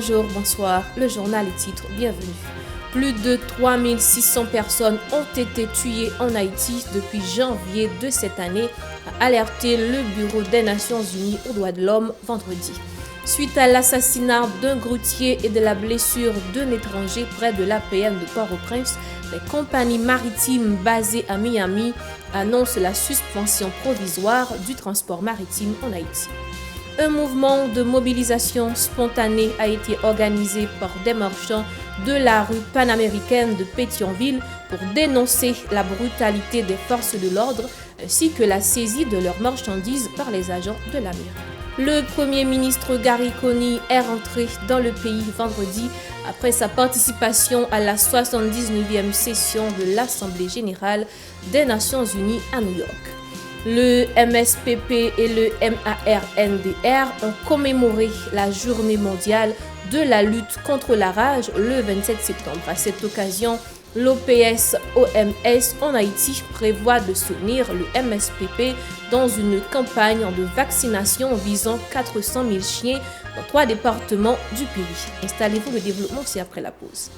Bonjour, bonsoir, le journal et titre, bienvenue. Plus de 3600 personnes ont été tuées en Haïti depuis janvier de cette année, a alerté le Bureau des Nations Unies aux droits de l'homme vendredi. Suite à l'assassinat d'un grutier et de la blessure d'un étranger près de l'APN de Port-au-Prince, les compagnies maritimes basées à Miami annoncent la suspension provisoire du transport maritime en Haïti. Un mouvement de mobilisation spontanée a été organisé par des marchands de la rue panaméricaine de Pétionville pour dénoncer la brutalité des forces de l'ordre ainsi que la saisie de leurs marchandises par les agents de la mairie. Le Premier ministre Gary Coney est rentré dans le pays vendredi après sa participation à la 79e session de l'Assemblée générale des Nations unies à New York. Le MSPP et le MARNDR ont commémoré la journée mondiale de la lutte contre la rage le 27 septembre. À cette occasion, l'OPS-OMS en Haïti prévoit de soutenir le MSPP dans une campagne de vaccination visant 400 000 chiens dans 3 départements du pays. Installez-vous, le développement, c'est après la pause.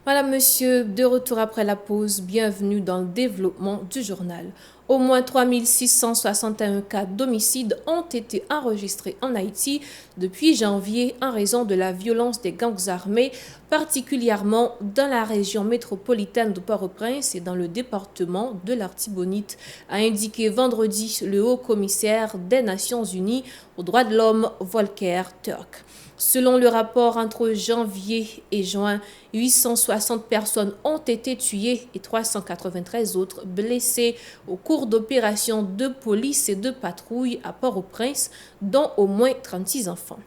Madame, monsieur, de retour après la pause, bienvenue dans le développement du journal. Au moins 3661 cas d'homicide ont été enregistrés en Haïti depuis janvier en raison de la violence des gangs armés, particulièrement dans la région métropolitaine de Port-au-Prince et dans le département de l'Artibonite, a indiqué vendredi le haut-commissaire des Nations Unies aux droits de l'homme Volker Turk. Selon le rapport, entre janvier et juin, 860 personnes ont été tuées et 393 autres blessées au cours d'opérations de police et de patrouille à Port-au-Prince, dont au moins 36 enfants.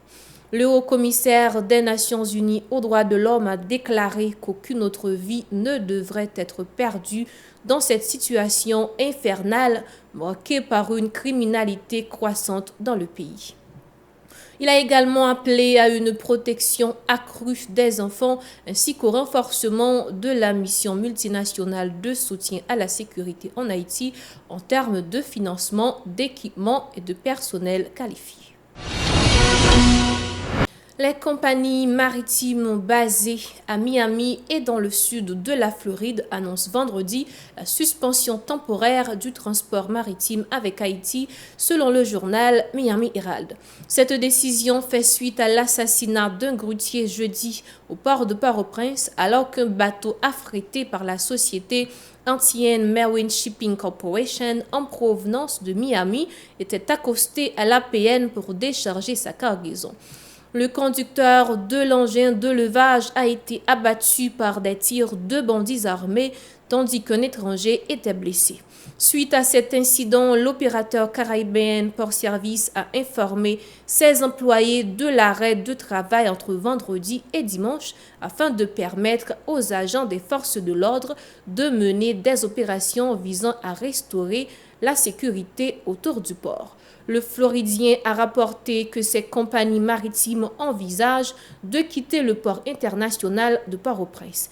Le haut-commissaire des Nations Unies aux droits de l'homme a déclaré qu'aucune autre vie ne devrait être perdue dans cette situation infernale marquée par une criminalité croissante dans le pays. Il a également appelé à une protection accrue des enfants ainsi qu'au renforcement de la mission multinationale de soutien à la sécurité en Haïti en termes de financement, d'équipement et de personnel qualifié. Les compagnies maritimes basées à Miami et dans le sud de la Floride annoncent vendredi la suspension temporaire du transport maritime avec Haïti, selon le journal Miami Herald. Cette décision fait suite à l'assassinat d'un grutier jeudi au port de Port-au-Prince, alors qu'un bateau affrété par la société Antilles Marine Shipping Corporation en provenance de Miami était accosté à l'APN pour décharger sa cargaison. Le conducteur de l'engin de levage a été abattu par des tirs de bandits armés, tandis qu'un étranger était blessé. Suite à cet incident, l'opérateur caribéen Port Service a informé ses employés de l'arrêt de travail entre vendredi et dimanche afin de permettre aux agents des forces de l'ordre de mener des opérations visant à restaurer la sécurité autour du port. Le Floridien a rapporté que ces compagnies maritimes envisagent de quitter le port international de Port-au-Prince.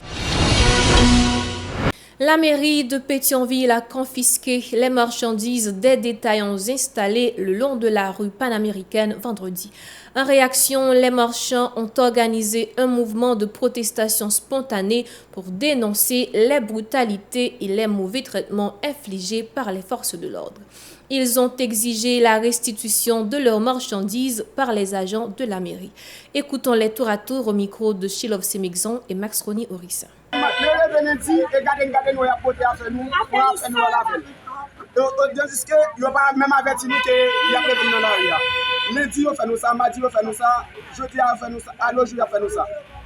La mairie de Pétionville a confisqué les marchandises des détaillants installés le long de la rue panaméricaine vendredi. En réaction, les marchands ont organisé un mouvement de protestation spontanée pour dénoncer les brutalités et les mauvais traitements infligés par les forces de l'ordre. Ils ont exigé la restitution de leurs marchandises par les agents de la mairie. Écoutons-les tour à tour au micro de Shilov Semexon et Max Roni Orissa.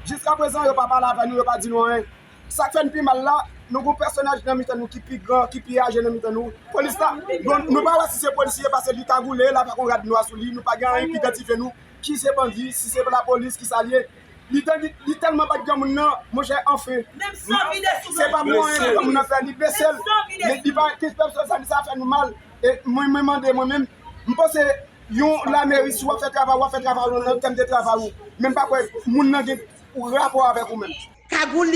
Jusqu'à présent, il n'y a pas parlé avec nous, il n'y a pas dit non. Ça fait un peu mal là. Nous avons un personnage dans nous qui est plus grand, qui est plus âgé dans nous. Police là, nous ne pouvons pas si c'est policier parce que lui cagoulé, là, on regarde nous sur lui, nous pas gagner qui identifie nous, qui c'est bandit, si c'est la police qui s'allie. Il est tellement pas de gamme, moi j'ai en fait. C'est pas moi, comme on a fait, il baisse. Mais il va, qu'est-ce que ça fait nous mal. Et moi, je me demande moi-même, je pense que la mairie, si on fait travail, on thème de travail. Même pas quoi, mon n'a pas rapport avec vous-même. Cagoule,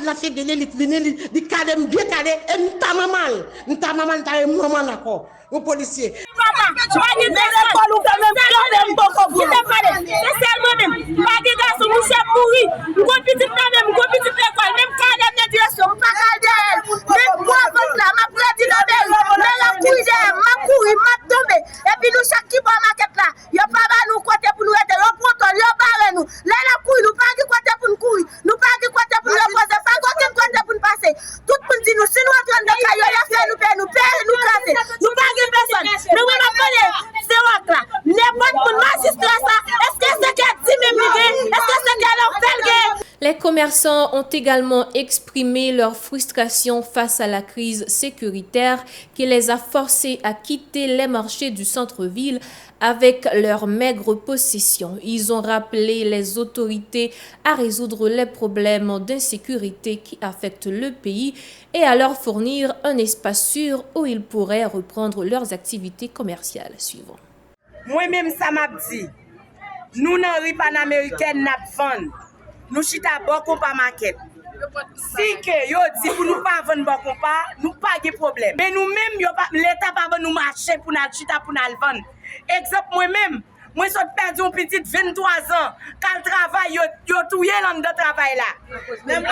la fait gagner, les cadets bien cadets, et nous t'as maman, t'as maman, d'accord, au policier. Maman, pas de l'école ou même quand même beaucoup. C'est ça moi-même. Pas de garçon, mon chef pourri. Mon petit même, mon petit école, même cadre de direction, pas cadre. Même quoi comme là, ma prédit mais la couille m'a couru, m'a tombé. Et puis nous chaque qui va maquette là, y a pas nous côté pour nous aider, on protège, on barre nous. Là la couille, nous pas qui côté pour nous courir. Nous pas qui côté pour nous poser, pas aucun côté pour nous passer. Tout le monde dit nous si nous en train de caillou, il a fait nous payer, nous casser. Nous pas qui personne. Nous on appelle c'est rock là. N'importe pour magistrat ça. Est-ce que c'est qu'elle dit même est-ce que c'est qu'elle en fait? Les commerçants ont également exprimé leur frustration face à la crise sécuritaire qui les a forcés à quitter les marchés du centre-ville avec leurs maigres possessions. Ils ont rappelé les autorités à résoudre les problèmes d'insécurité qui affectent le pays et à leur fournir un espace sûr où ils pourraient reprendre leurs activités commerciales. Suivant. Moi-même, ça m'a dit, nous, dans la rue panaméricaine, nous vendons. Nous chita bon compas market. Si que yo dit pour nous pas vendre bon compas, nous pas de problème. Mais nous même l'état pas nous marcher pour nous chita pour nous vendre. Exemple moi-même, moi j'ai perdu une petite 23 ans, quand le travail yo touyer dans le travail là. Mais une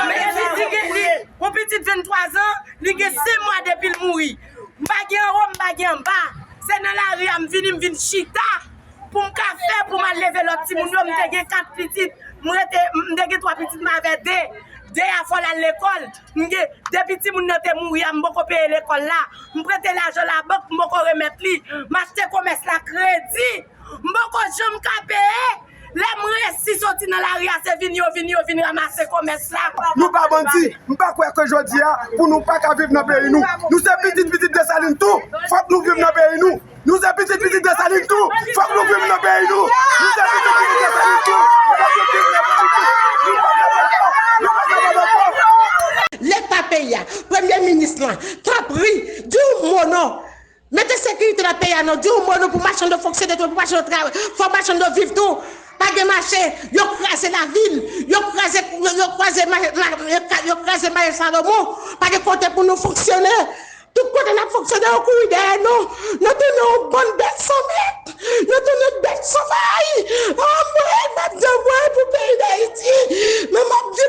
petite 23 ans, il a 6 mois depuis le mourir. M'pa en haut, m'pa en bas. C'est dans la rue m'vinn chita pour me faire pour me lever l'autre petit moun yo m'te 4 petites. M'dege 3 petites m'avait deux à fois à l'école. Des petits moun te mourir, m'boko payer l'école là. M'prêter l'argent la banque, m'boko remettre li. M'acheter commerce la crédit. M'boko jom ka payer. Les mourir si sorti dans la rue, c'est vini ramasser commerce là. Nous pas bandits, nous pas quoi que je dis pour nous pas vivre dans le pays nous. Nous c'est petite de saline tout. Faut que nous vivons dans le pays nous. Nous c'est petite de saline tout. Faut que nous vivons dans le pays nous. Nous c'est petite de saline tout. L'État pays, Premier ministre, t'as pris du mono. Mettez sécurité dans le pays, non, du mono pour marcher de fonctionner, pour marcher de travail, pour marcher de vivre tout. Pas de marché, yo crasé la ville, yo crasé Maïs Salomon, pas de côté pour nous fonctionner. Tout côté n'a fonctionné au coup derrière nous. Nous tenons une bonne bête sommette. Nous tenons une bête sauvage. Oh, moi, je pour le pays d'Haïti. Mais mon Dieu,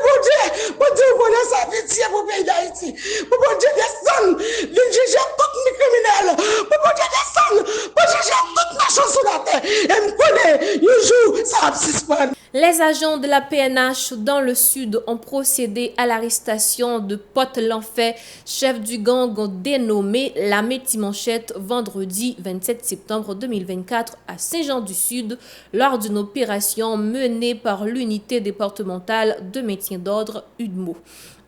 vous laisse sa pitié pour le pays d'Haïti. Pour mon Dieu, descendre, viens juger tous mes criminels. Pour mon Dieu, descendre, pour juger toutes les choses sur la terre. Et me connaît, un jour, ça va suspendre. Les agents de la PNH dans le sud ont procédé à l'arrestation de Pote L'Enfer, chef du gang dénommé La Métimanchette, vendredi 27 septembre 2024 à Saint-Jean-du-Sud lors d'une opération menée par l'unité départementale de maintien d'ordre UDMO.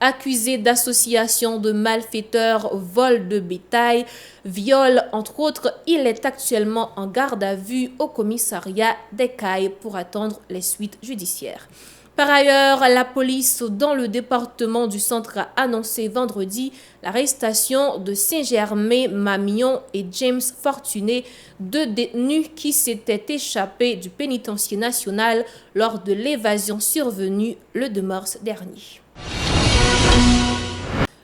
Accusé d'association de malfaiteurs, vol de bétail, viol, entre autres, il est actuellement en garde à vue au commissariat d'Écailles pour attendre les suites judiciaires. Par ailleurs, la police dans le département du Centre a annoncé vendredi l'arrestation de Saint-Germain-Mamillon et James Fortuné, 2 détenus qui s'étaient échappés du pénitencier national lors de l'évasion survenue le 2 mars dernier.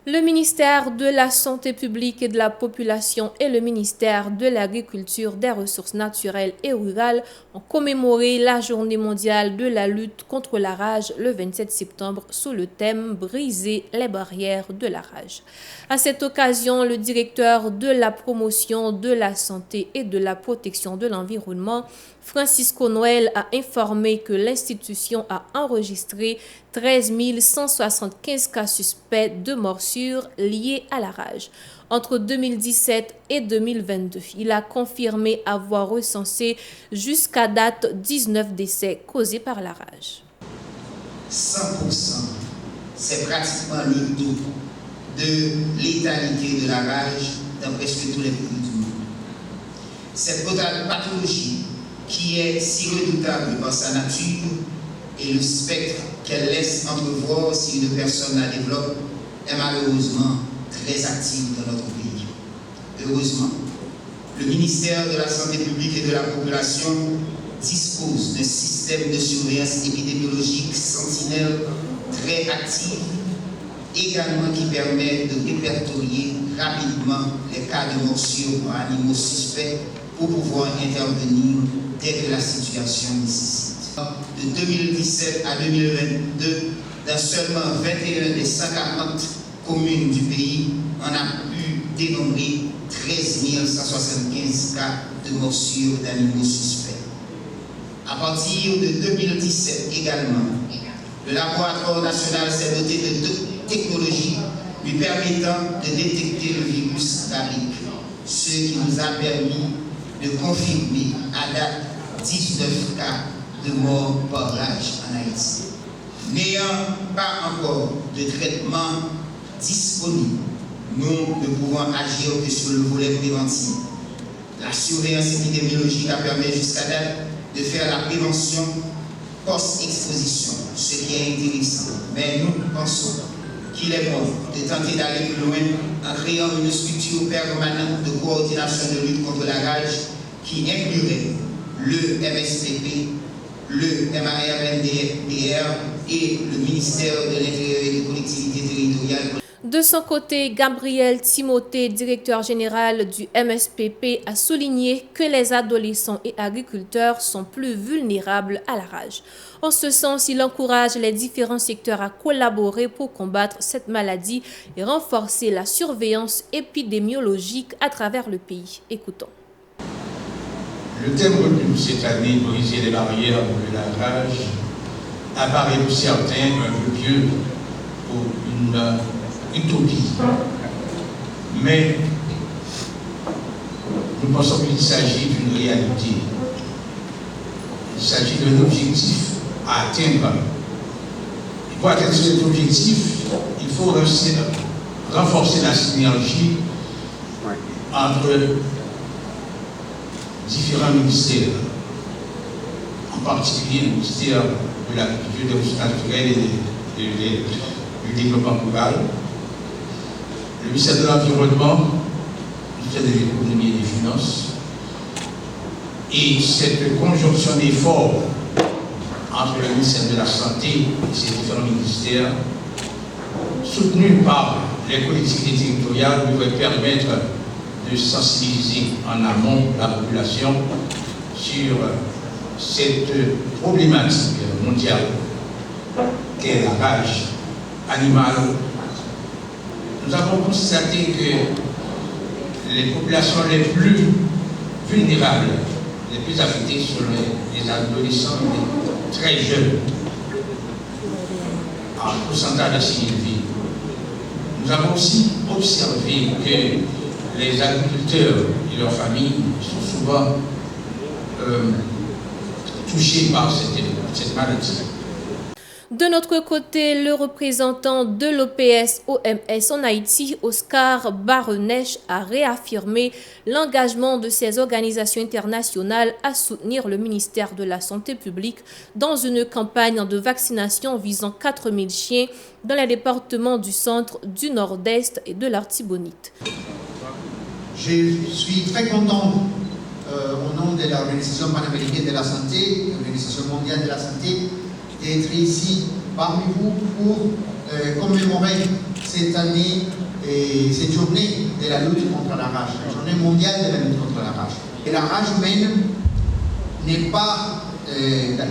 Le ministère de la Santé publique et de la Population et le ministère de l'Agriculture, des Ressources naturelles et rurales ont commémoré la Journée mondiale de la lutte contre la rage le 27 septembre sous le thème « Briser les barrières de la rage ». À cette occasion, le directeur de la promotion de la santé et de la protection de l'environnement, Francisco Noël, a informé que l'institution a enregistré 13 175 cas suspects de morsures liées à la rage. Entre 2017 et 2022, il a confirmé avoir recensé jusqu'à date 19 décès causés par la rage. 100%, c'est pratiquement le taux de létalité de la rage dans presque tous les pays du monde. Cette pathologie, qui est si redoutable par sa nature et le spectre qu'elle laisse entrevoir si une personne la développe, est malheureusement très active dans notre pays. Heureusement, le ministère de la Santé publique et de la Population dispose d'un système de surveillance épidémiologique sentinelle très actif, également qui permet de répertorier rapidement les cas de morsure par animaux suspects pour pouvoir intervenir dès que la situation nécessite. De 2017 à 2022, dans seulement 21 des 140 communes du pays, on a pu dénombrer 13 175 cas de morsure d'animaux suspects. À partir de 2017 également, le laboratoire national s'est doté de technologies lui permettant de détecter le virus Zika, ce qui nous a permis de confirmer à date 19 cas de mort par rage en Haïti. N'ayant pas encore de traitement disponible, nous ne pouvons agir que sur le volet préventif. La surveillance épidémiologique a permis jusqu'à date de faire la prévention post-exposition, ce qui est intéressant. Mais nous pensons qu'il est bon de tenter d'aller plus loin en créant une structure permanente de coordination de lutte contre la rage qui inclurait le MSPP, le MARNDR et le ministère de l'Intérieur et des collectivités territoriales. De son côté, Gabriel Timothée, directeur général du MSPP, a souligné que les adolescents et agriculteurs sont plus vulnérables à la rage. En ce sens, il encourage les différents secteurs à collaborer pour combattre cette maladie et renforcer la surveillance épidémiologique à travers le pays. Écoutons. Le thème retenu cette année, briser les barrières de la rage, apparaît pour certains un peu vieux pour une utopie. Mais nous pensons qu'il s'agit d'une réalité. Il s'agit d'un objectif à atteindre. Et pour atteindre cet objectif, il faut renforcer la synergie entre différents ministères, en particulier le ministère de l'Agriculture, des Ressources naturelles et du développement rural, le ministère de l'Environnement, le ministère de l'Économie et des Finances, et cette conjonction d'efforts entre le ministère de la Santé et ces différents ministères, soutenus par les collectivités territoriales, devrait permettre de sensibiliser en amont la population sur cette problématique mondiale qu'est la rage animale. Nous avons constaté que les populations les plus vulnérables, les plus affectées sont les adolescents et très jeunes, en pourcentage assez élevé. Nous avons aussi observé que les agriculteurs et leurs familles sont souvent touchés par cette maladie. De notre côté, le représentant de l'OPS-OMS en Haïti, Oscar Barrenèche, a réaffirmé l'engagement de ces organisations internationales à soutenir le ministère de la Santé publique dans une campagne de vaccination visant 4000 chiens dans les départements du centre, du nord-est et de l'Artibonite. Je suis très content au nom de l'Organisation panaméricaine de la santé, l'Organisation mondiale de la santé, d'être ici parmi vous pour commémorer cette année et cette journée de la lutte contre la rage, la journée mondiale de la lutte contre la rage. Et la rage humaine n'est pas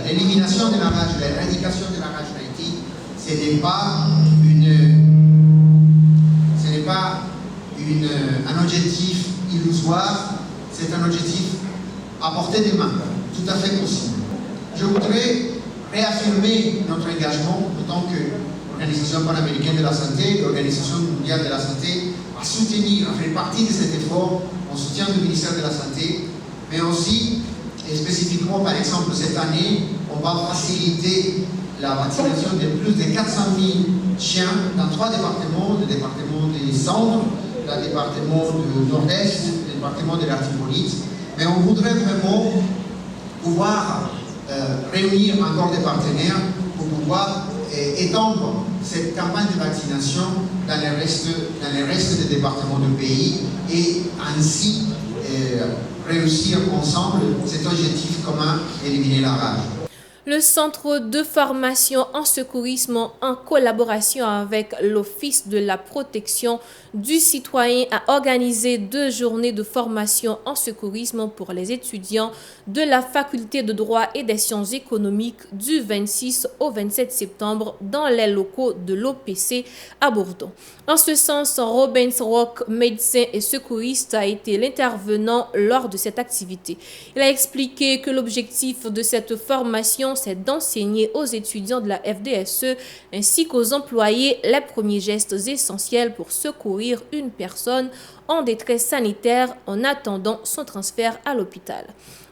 l'élimination de la rage, l'éradication de la rage en Haïti, ce n'est pas un objectif illusoire, c'est un objectif à portée de main, tout à fait possible. Je voudrais réaffirmer notre engagement en tant qu'Organisation panaméricaine de la santé, l'Organisation mondiale de la santé, à soutenir, à faire partie de cet effort en soutien du ministère de la Santé, mais aussi, et spécifiquement par exemple cette année, on va faciliter la vaccination de plus de 400 000 chiens dans 3 départements, le département des Centres, le département du Nord-Est, le département de l'Artibonite, mais on voudrait vraiment pouvoir réunir encore des partenaires pour pouvoir étendre cette campagne de vaccination dans les restes des départements du pays et ainsi réussir ensemble cet objectif commun d'éliminer la rage. Le centre de formation en secourisme, en collaboration avec l'Office de la protection du citoyen, a organisé 2 journées de formation en secourisme pour les étudiants de la faculté de droit et des sciences économiques du 26 au 27 septembre dans les locaux de l'OPC à Bourdon. En ce sens, Robens Rock, médecin et secouriste, a été l'intervenant lors de cette activité. Il a expliqué que l'objectif de cette formation, c'est d'enseigner aux étudiants de la FDSE ainsi qu'aux employés les premiers gestes essentiels pour secourir une personne en détresse sanitaire en attendant son transfert à l'hôpital.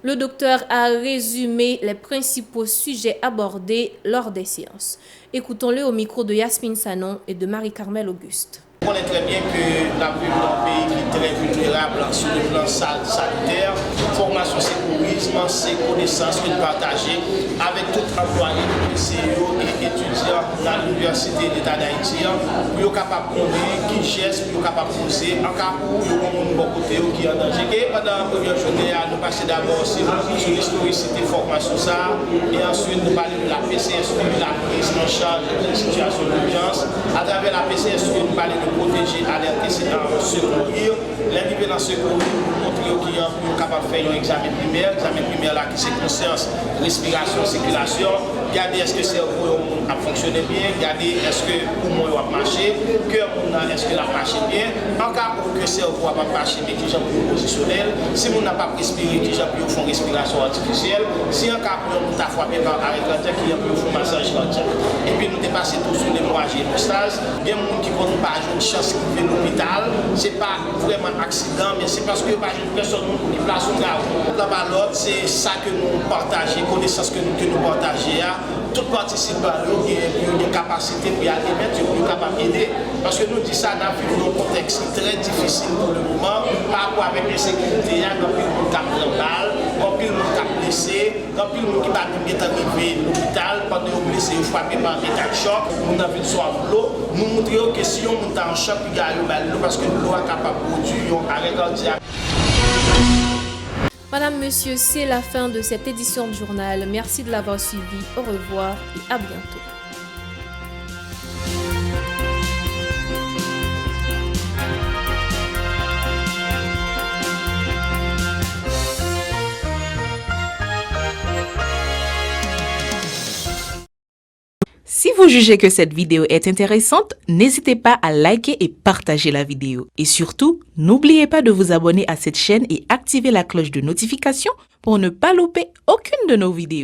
Le docteur a résumé les principaux sujets abordés lors des séances. Écoutons-le au micro de Yasmine Sanon et de Marie-Carmel Auguste. On connaît très bien que la vue d'un pays qui est très vulnérable sur le plan sanitaire, formation sécurisme, c'est connaissances que nous partageons avec tout employé de PCO et étudiants dans l'Université d'État d'Haïti pour être capable de connaître qui geste, pour être capable de poser en cas où il y a un bon côté qui est en danger. Et pendant la première journée, nous passons d'abord sur l'historicité de formation et ensuite nous parlons de la PCSU, la prise en charge des situations d'urgence. À travers la PCSU, nous parlons de protéger, alerter, secourir. L'arrivée dans ce secours, montrer qu'ils sont capables de faire un examen primaire. L'examen primaire là, qui c'est conscience, respiration, circulation. Regardez est-ce que le cerveau a fonctionné bien. Regardez est-ce que le poumon a marché. Cœur, est-ce qu'il a marché bien. En cas où le cerveau n'a pas marché, mais qu'il y a un positionnel. Si on n'a pas respiré, qu'il y a un fond respiration artificielle. Si en cas où on a frappé par arrêt cardiaque, qu'il y a un fond massage cardiaque. Et puis nous dépassons tous sur l'hémorragie et l'ostase. Il y a des gens qui ne pas une chance de vivre l'hôpital. Ce n'est pas vraiment un accident, mais c'est parce que pas une personne qui place un grave. L'autre, c'est ça que nous partageons, connaissances que nous partageons. Tout participant ont une capacité pour y aller, pour capable d'aider. Parce que nous disons ça dans un contexte très difficile pour le moment, par rapport avec l'insécurité, il y a un peu de monde qui a pris balle, un peu de monde qui a blessé, un peu de monde qui va arriver à l'hôpital, pendant que blessé, il faut frapper par un métal choc, nous avons vu soit l'eau, nous montrons que si on monte en choc, il y a l'eau parce que l'eau est capable de produire un arrêt cardiaque. Madame, Monsieur, c'est la fin de cette édition du journal. Merci de l'avoir suivi. Au revoir et à bientôt. Si vous jugez que cette vidéo est intéressante, n'hésitez pas à liker et partager la vidéo. Et surtout, n'oubliez pas de vous abonner à cette chaîne et activer la cloche de notification pour ne pas louper aucune de nos vidéos.